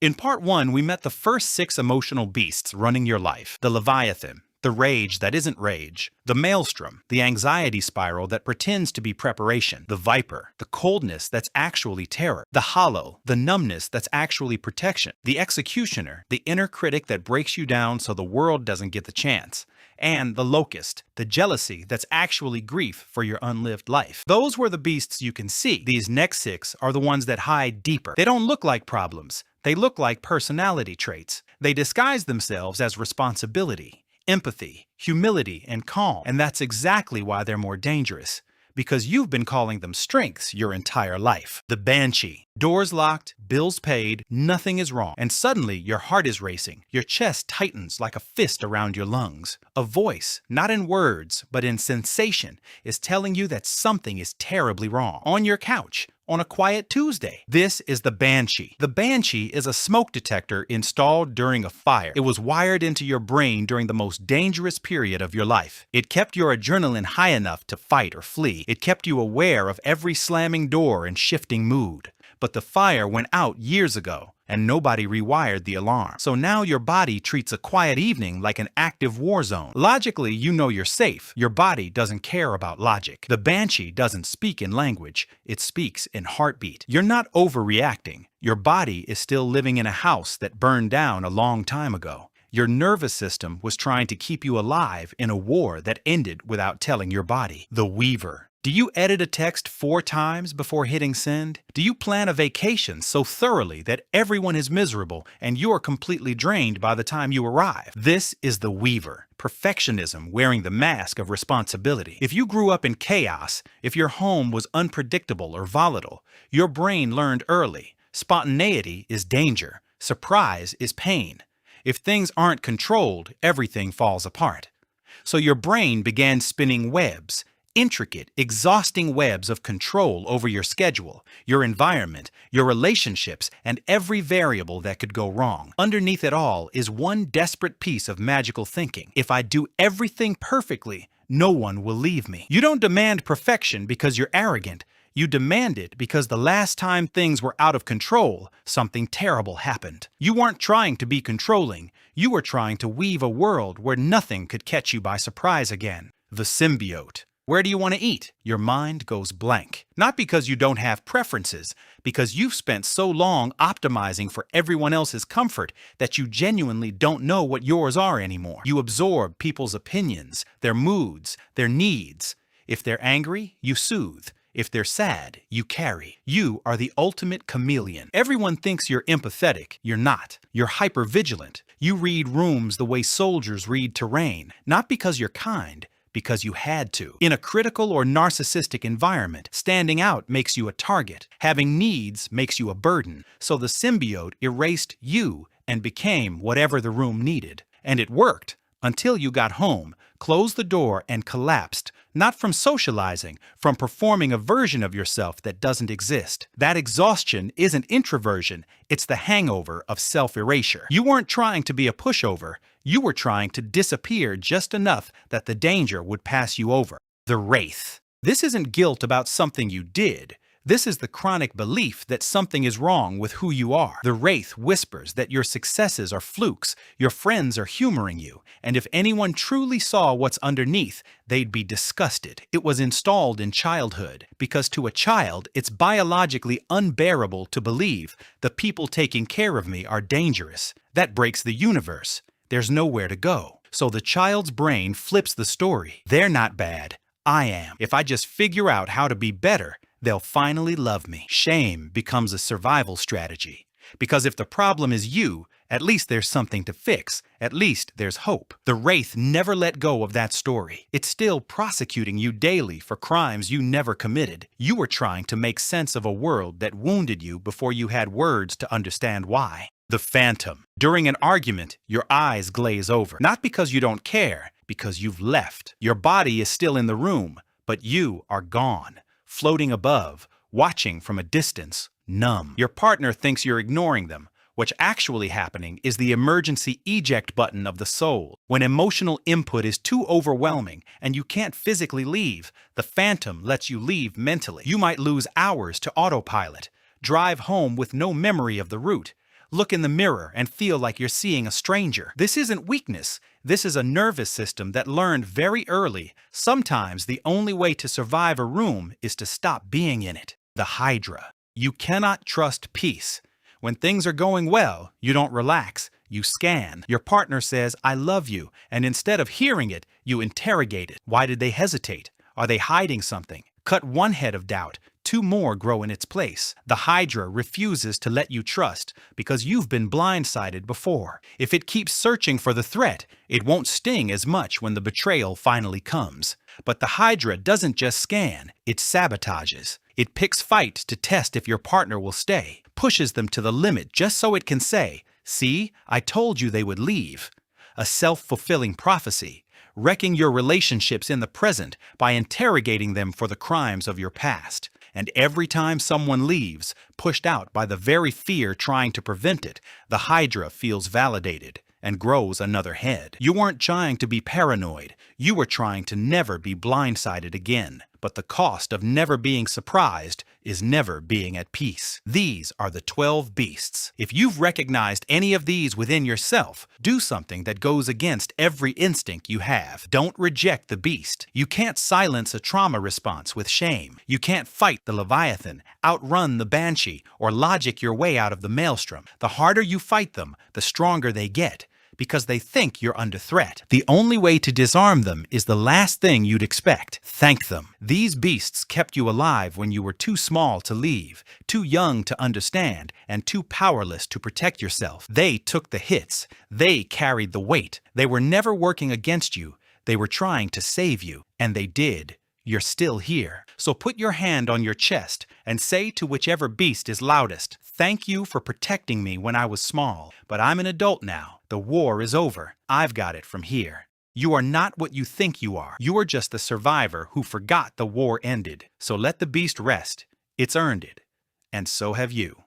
In part one, we met the first 6 emotional beasts running your life: the Leviathan, the rage that isn't rage, the maelstrom, the anxiety spiral that pretends to be preparation, the viper, the coldness that's actually terror, the hollow, the numbness that's actually protection, the executioner, the inner critic that breaks you down so the world doesn't get the chance, and the locust, the jealousy that's actually grief for your unlived life. Those were the beasts you can see. These next 6 are the ones that hide deeper. They don't look like problems. They look like personality traits. They disguise themselves as responsibility, empathy, humility, and calm. And that's exactly why they're more dangerous. Because you've been calling them strengths your entire life. The banshee. Doors locked, bills paid, nothing is wrong. And suddenly your heart is racing. Your chest tightens like a fist around your lungs. A voice, not in words, but in sensation, is telling you that something is terribly wrong. On your couch, on a quiet Tuesday. This is the banshee. The banshee is a smoke detector installed during a fire. It was wired into your brain during the most dangerous period of your life. It kept your adrenaline high enough to fight or flee. It kept you aware of every slamming door and shifting mood. But the fire went out years ago, and nobody rewired the alarm. So now your body treats a quiet evening like an active war zone. Logically, you know you're safe. Your body doesn't care about logic. The banshee doesn't speak in language. It speaks in heartbeat. You're not overreacting. Your body is still living in a house that burned down a long time ago. Your nervous system was trying to keep you alive in a war that ended without telling your body. The weaver. Do you edit a text 4 times before hitting send? Do you plan a vacation so thoroughly that everyone is miserable and you are completely drained by the time you arrive? This is the weaver. Perfectionism wearing the mask of responsibility. If you grew up in chaos, if your home was unpredictable or volatile, your brain learned early. Spontaneity is danger. Surprise is pain. If things aren't controlled, everything falls apart. So your brain began spinning webs. Intricate, exhausting webs of control over your schedule, your environment, your relationships, and every variable that could go wrong. Underneath it all is one desperate piece of magical thinking. If I do everything perfectly, no one will leave me. You don't demand perfection because you're arrogant. You demand it because the last time things were out of control, something terrible happened. You weren't trying to be controlling. You were trying to weave a world where nothing could catch you by surprise again. The symbiote. Where do you want to eat? Your mind goes blank. Not because you don't have preferences, because you've spent so long optimizing for everyone else's comfort that you genuinely don't know what yours are anymore. You absorb people's opinions, their moods, their needs. If they're angry, you soothe. If they're sad, you carry. You are the ultimate chameleon. Everyone thinks you're empathetic. You're not. You're hypervigilant. You read rooms the way soldiers read terrain. Not because you're kind, because you had to. In a critical or narcissistic environment, standing out makes you a target. Having needs makes you a burden. So the symbiote erased you and became whatever the room needed. And it worked until you got home, closed the door, and collapsed. Not from socializing, from performing a version of yourself that doesn't exist. That exhaustion isn't introversion, it's the hangover of self-erasure. You weren't trying to be a pushover. You were trying to disappear just enough that the danger would pass you over. The wraith. This isn't guilt about something you did. This is the chronic belief that something is wrong with who you are. The wraith whispers that your successes are flukes, your friends are humoring you, and if anyone truly saw what's underneath, they'd be disgusted. It was installed in childhood, because to a child, it's biologically unbearable to believe the people taking care of me are dangerous. That breaks the universe. There's nowhere to go. So the child's brain flips the story. They're not bad. I am. If I just figure out how to be better, they'll finally love me. Shame becomes a survival strategy. Because if the problem is you, at least there's something to fix. At least there's hope. The wraith never let go of that story. It's still prosecuting you daily for crimes you never committed. You were trying to make sense of a world that wounded you before you had words to understand why. The phantom. During an argument, your eyes glaze over. Not because you don't care, because you've left. Your body is still in the room, but you are gone. Floating above, watching from a distance, numb. Your partner thinks you're ignoring them. What's actually happening is the emergency eject button of the soul. When emotional input is too overwhelming and you can't physically leave, the phantom lets you leave mentally. You might lose hours to autopilot, drive home with no memory of the route, Look in the mirror and feel like you're seeing a stranger. This isn't weakness. This is a nervous system that learned very early. Sometimes the only way to survive a room is to stop being in it. The Hydra. You cannot trust peace. When things are going well, you don't relax. You scan. Your partner says, "I love you," and instead of hearing it, you interrogate it. Why did they hesitate? Are they hiding something? Cut one head of doubt. Two more grow in its place. The Hydra refuses to let you trust because you've been blindsided before. If it keeps searching for the threat, it won't sting as much when the betrayal finally comes. But the Hydra doesn't just scan, it sabotages. It picks fights to test if your partner will stay, pushes them to the limit just so it can say, "See, I told you they would leave." A self-fulfilling prophecy, wrecking your relationships in the present by interrogating them for the crimes of your past. And every time someone leaves, pushed out by the very fear trying to prevent it, the Hydra feels validated and grows another head. You weren't trying to be paranoid. You were trying to never be blindsided again. But the cost of never being surprised is never being at peace. These are the 12 beasts. If you've recognized any of these within yourself, do something that goes against every instinct you have. Don't reject the beast. You can't silence a trauma response with shame. You can't fight the Leviathan, outrun the Banshee, or logic your way out of the maelstrom. The harder you fight them, the stronger they get, because they think you're under threat. The only way to disarm them is the last thing you'd expect. Thank them. These beasts kept you alive when you were too small to leave, too young to understand, and too powerless to protect yourself. They took the hits. They carried the weight. They were never working against you. They were trying to save you. And they did. You're still here. So put your hand on your chest and say to whichever beast is loudest, "Thank you for protecting me when I was small, but I'm an adult now. The war is over. I've got it from here." You are not what you think you are. You are just the survivor who forgot the war ended. So let the beast rest. It's earned it. And so have you.